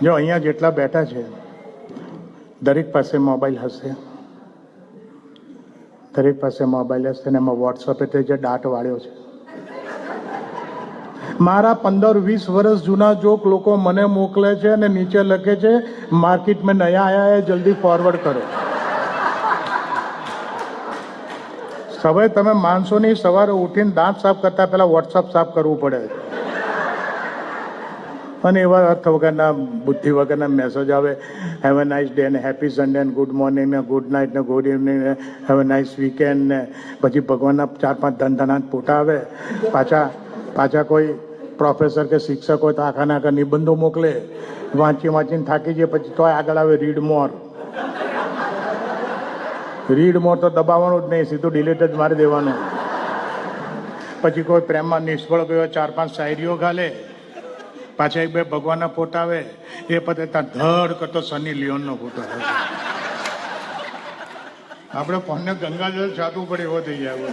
જો અહીંયા જેટલા બેઠા છે દરેક પાસે મોબાઈલ હશે, દરેક પાસે મોબાઈલ હશે ને એમાં વોટ્સઅપે તે જે ડાટ વાળ્યો છે, મારા 15-20 વર્ષ જૂના જોક લોકો મને મોકલે છે અને નીચે લખે છે માર્કેટ में नया आया है जल्दी फॉरवर्ड करो। સવારે તમે માણસો ની સવારે ઉઠીને દાંત સાફ કરતા પહેલા વોટ્સઅપ સાફ કરવું પડે અને એવા અર્થ વગરના બુદ્ધિ વગરના મેસેજ આવે, હેવ અ નાઇસ ડે ને હેપી સન્ડે ને ગુડ મોર્નિંગ ને ગુડ નાઇટ ને ગુડ ઇવનિંગ ને હેવ અ નાઇસ વીકેન્ડ ને પછી ભગવાનના 4-5 ધનધનાટ ફોટા આવે, પાછા કોઈ પ્રોફેસર કે શિક્ષક હોય તો આખા આખા નિબંધો મોકલે, વાંચીને થાકી જાય, પછી તોય આગળ આવે રીડ મોર તો દબાવવાનું જ નહીં, સીધું ડિલીટ જ મારી દેવાનું. પછી કોઈ પ્રેમમાં નિષ્ફળ ગયો 4-5 શાયરીઓ ગાલે, પાછા 1-2 ભગવાનના ફોટા આવે, એ પછી ત્યાં ધડ કરતો સની લિયોનનો ફોટો આવે. આપણે ફોનને ગંગાજળ છાટવું પડે એવો થઈ જાય.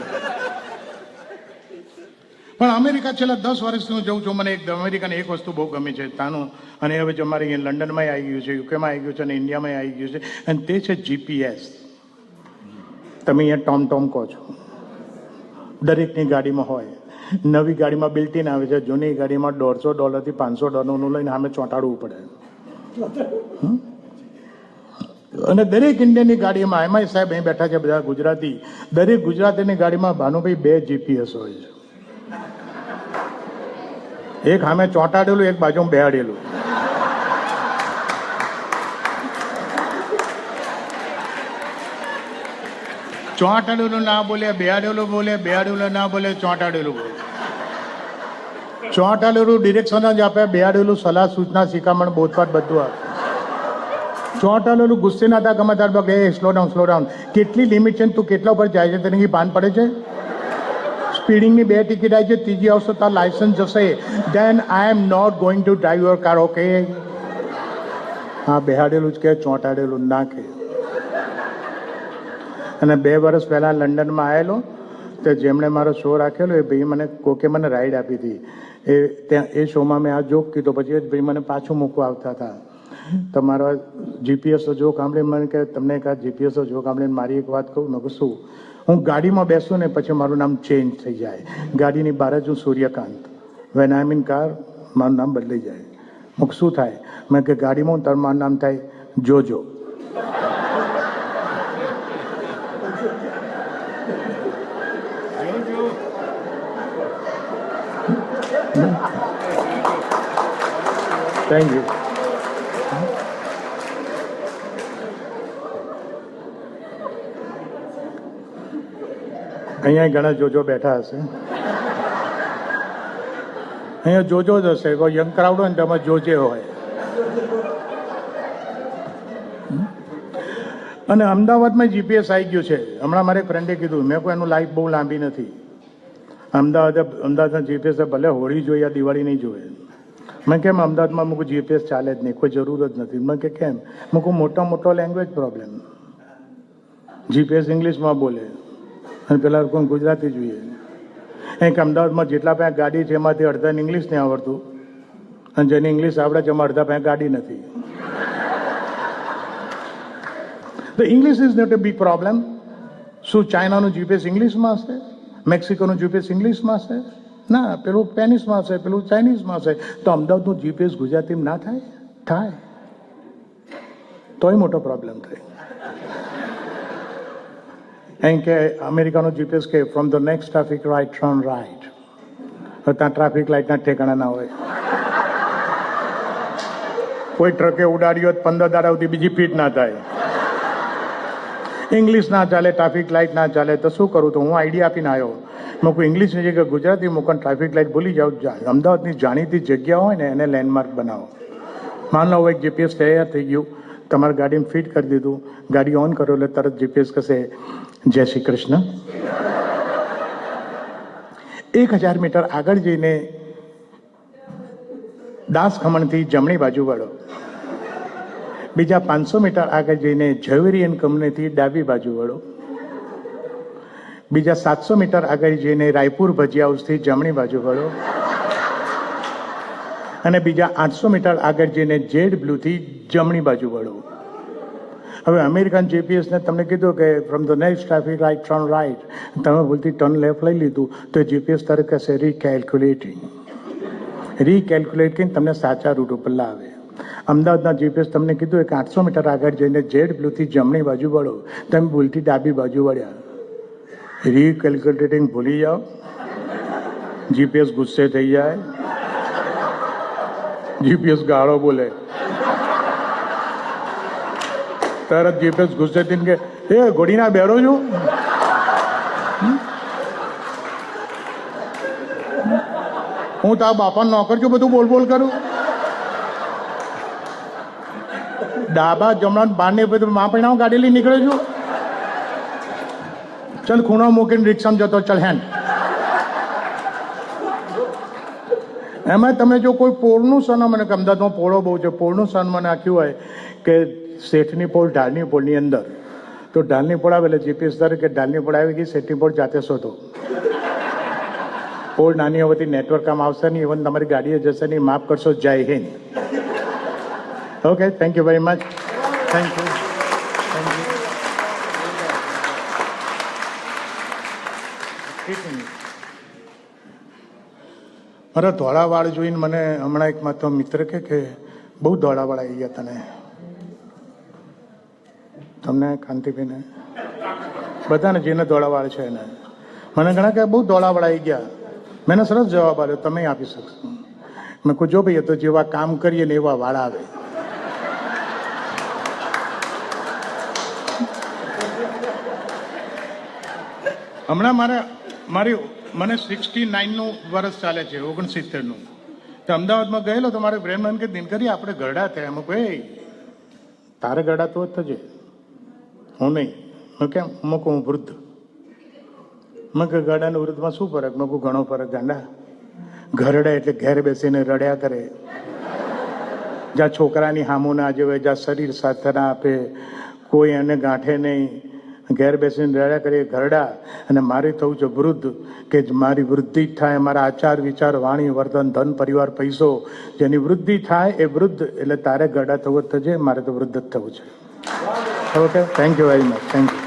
પણ અમેરિકા છેલ્લા 10 વર્ષથી હું જઉં છું, મને અમેરિકાની એક વસ્તુ બહુ ગમી છે તાનું, અને હવે જો અમારે અહીંયા લંડનમાં આવી ગયું છે, યુકેમાં આવી ગયું છે અને ઇન્ડિયામાં આવી ગયું છે, અને તે છે GPS. તમે અહીંયા ટોમ કહો છો, દરેકની ગાડીમાં હોય. નવી ગાડીમાં બિલ્ટ ઇન આવે છે, જૂની ગાડીમાં $150 થી $500 લઈને સામે ચોંટાડવું પડે. અને દરેક ઇન્ડિયનની ગાડીમાં, એમાં સાહેબ અહીં બેઠા છે બધા ગુજરાતી, દરેક ગુજરાતીની ગાડીમાં ભાનુભાઈ 2 GPS હોય છે. એક સામે ચોંટાડેલું, એક બાજુમાં બેહાડેલું. ચોંટાડેલું ના બોલે, બેહાડેલું બોલે, બેહાડેલું ના બોલે, ચોંટાડેલું બોલે. ચોંટાડેલું ડિરેક્શન જ આપે, બેહાડેલું સલાહ સૂચના શિખામણ બોધપાઠ બધું આપે. ચોંટાડેલું ગુસ્સે ના હતા ગમે તાર બગડે, સ્લો ડાઉન, કેટલી લિમિટ છે તું કેટલા ઉપર જાય છે તેની ભાન પડે છે. સ્પીડિંગની 2 ટિકિટ આવી છે, ત્રીજી આવશે તાર લાયસન્સ જશે, then I am not going to drive your car. Okay, હા બેહાડેલું જ કે, ચોંટાડેલું ના કે. અને 2 વર્ષ પહેલાં લંડનમાં આવેલો તો જેમણે મારો શો રાખેલો એ ભાઈ મને કોકે મને રાઈડ આપી હતી. એ શોમાં મેં આ જોક કીધો, પછી એ ભાઈ મને પાછું મૂકવા આવતા હતા. તો મારો જીપીએસનો જોક સાંભળીને મને કહે તમને એક આ જીપીએસનો જોક સાંભળીને મારી એક વાત કહું. મેં કહું શું? હું ગાડીમાં બેસું ને પછી મારું નામ ચેન્જ થઈ જાય. ગાડીની બહાર જ હું Suryakant, when I am in car મારું નામ બદલાઈ જાય. હું શું થાય? મેં કે ગાડીમાં તારું મારું નામ થાય જોજો. Thank you. અહીંયા ઘણા જોજો બેઠા હશે, અહીંયા જોજો જ હશે. કોઈ યંગ ક્રાઉડ હોય ને તેમાં જોજે હોય. અને અમદાવાદમાં જીપીએસ આવી ગયું છે. હમણાં મારે એક ફ્રેન્ડે કીધું, મેં કોઈ એનું લાઈફ બહુ લાંબી નથી. અમદાવાદના જીપીએસ ભલે હોળી જોઈએ દિવાળી નહીં જોઈએ. મેં કેમ અમદાવાદમાં મૂકું જીપીએસ ચાલે જ નહીં, કોઈ જરૂર જ નથી. મેં કે કેમ? મૂકું મોટો લેંગ્વેજ પ્રોબ્લેમ. જીપીએસ ઇંગ્લિશમાં બોલે અને પેલા લોકો ગુજરાતી જોઈએ. કે અમદાવાદમાં જેટલા પાસે ગાડી છે એમાંથી અડધાને ઇંગ્લિશ નહીં આવડતું, અને જેને ઇંગ્લિશ આવડે છે એમાં અડધા પાસે ગાડી નથી. તો English is not a big problem. શું ચાઇનાનું જીપીએસ ઇંગ્લિશમાં હશે? મેક્સિકોનું જીપીએસ ઇંગ્લિશમાં હશે? ના, પેલું સ્પેનિશમાં હશે, પેલું ચાઇનીઝમાં હશે. તો અમદાવાદનું જીપીએસ ગુજરાતીમાં ના થાય? થાય. તોય મોટો પ્રોબ્લેમ થાય. એમ કે અમેરિકાનો જીપીએસ કે from the next traffic right turn right. ત્યાં ટ્રાફિક લાઇટના ઠેકાણા ના હોય. કોઈ ટ્રકે ઉડાડ્યો 15 દાડા સુધી બીજી ફીટ ના થાય. ઇંગ્લિશ ના ચાલે, ટ્રાફિક લાઇટ ના ચાલે, તો શું કરું? તો હું આઈડિયા આપીને આવ્યો. મેં કોઈ ઇંગ્લિશની જગ્યાએ ગુજરાતી મૂકો, ટ્રાફિક લાઇટ ભૂલી જાઓ. અમદાવાદની જાણીતી જગ્યા હોય ને એને લેન્ડમાર્ક બનાવો. માન લો એક જીપીએસ તૈયાર થઈ ગયું, તમારી ગાડીમાં ફિટ કરી દીધું, ગાડી ઓન કરો એટલે તરત જીપીએસ કહેશે જય શ્રી કૃષ્ણ. 1000 મીટર આગળ જઈને દાસ ખમણથી જમણી બાજુ વળો. બીજા 500 મીટર આગળ જઈને ઝવેરી એન્ડ કંપનીથી ડાબી બાજુ વળો. બીજા 700 મીટર આગળ જઈને રાયપુર ભજીયા હાઉસથી જમણી બાજુ વળો. અને બીજા 800 મીટર આગળ જઈને જેડ બ્લુથી જમણી બાજુ વળો. હવે અમેરિકન જીપીએસને તમને કીધું કે from the next traffic light turn right, તમે ભૂલથી ટર્ન લેફ્ટ લઈ લીધું તો જીપીએસ તારે કહેશે રીકેલ્ક્યુલેટ કરીને તમને સાચા રૂટ ઉપર લાવે. અમદાવાદના જીપીએસ તમને કીધું કે 800 મીટર આગળ જઈને જેડ બ્લુથી જમણી બાજુ વળો, તમે ભૂલથી ડાબી બાજુ વળ્યા. રીકેલ્ક્યુલેટિંગ ભૂલી જાઓ, જીપીએસ ગુસ્સે થઈ જાય, જીપીએસ ગાળો બોલે, તરત જીપીએસ ગુસ્સે થઈને કે એ ઘોડીના બેરો છું. હું તો આ બાપાનો નોકર છું, બધું બોલ બોલ કરું. ડાબા જમણા બારને બધું માં પૈણાવ ગાડી લઈ નીકળે છું. ચાલ ખૂણો મૂકીને રિક્ષામાં જતો ચાલ હેન્ડ. એમાં તમે જો કોઈ પોળનું સન્માન, મને અમદાવાદમાં પોળો બહુ છે, પોળનું સન્માન આખ્યું હોય કે શેઠની પોળ ઢાલની પોળની અંદર, તો ઢાલની પોળ આવે એટલે જીપીએસ ધારે કે ઢાલની પોળ આવી ગઈ, શેઠની પોળ જાતે શોધો. પોળ નાની હોવાથી નેટવર્ક કામ આવશે નહીં, ઇવન તમારી ગાડીએ જશે નહીં. માફ કરશો. જય Hind. Okay, thank you very much. Thank you. મારા ધોળાવાળ જોઈને મને હમણાં એક માત્ર મિત્ર કે બહુ ધોળાવાળ આવી ગયા તને. તમને કાંતિભાઈને બધાને જેને ધોળાવાળ છે એને મને ઘણા કે બહુ ધોળાવાળ આવી ગયા. મેં સરસ જવાબ આપ્યો, તમે આપી શકશો. મેં કહું જો ભાઈ, તો જેવા કામ કરીએ ને એવા વાળા આવે. હમણાં મને 69નું વર્ષ ચાલે છે, 69નું. તો અમદાવાદમાં ગયેલો તો મારે ફ્રેન્ડ મને કે દિનકરી આપણે ગરડા થયા. એમ કહે તારે ગરડા તો જ થજે, હું નહીં. મેં કેમ? મેં કહું હું વૃદ્ધ. મેં કે ગરડા ને વૃદ્ધમાં શું ફરક? મેં કહું ઘણો ફરક ગાંડા. ઘરડા એટલે ઘેર બેસીને રડ્યા કરે, જ્યાં છોકરાની હામું ના જોવે, જ્યાં શરીર સાથ ના આપે, કોઈ એને ગાંઠે નહીં, ઘેર બેસીને રડ્યા કરે ઘરડા. અને મારે થવું છે વૃદ્ધ, કે મારી વૃદ્ધિ થાય, મારા આચાર વિચાર વાણી વર્તન ધન પરિવાર પૈસો જેની વૃદ્ધિ થાય એ વૃદ્ધ. એટલે તારે ગરડા થવું જ થજે, મારે તો વૃદ્ધ જ થવું છે. Okay, thank you very much. Thank you.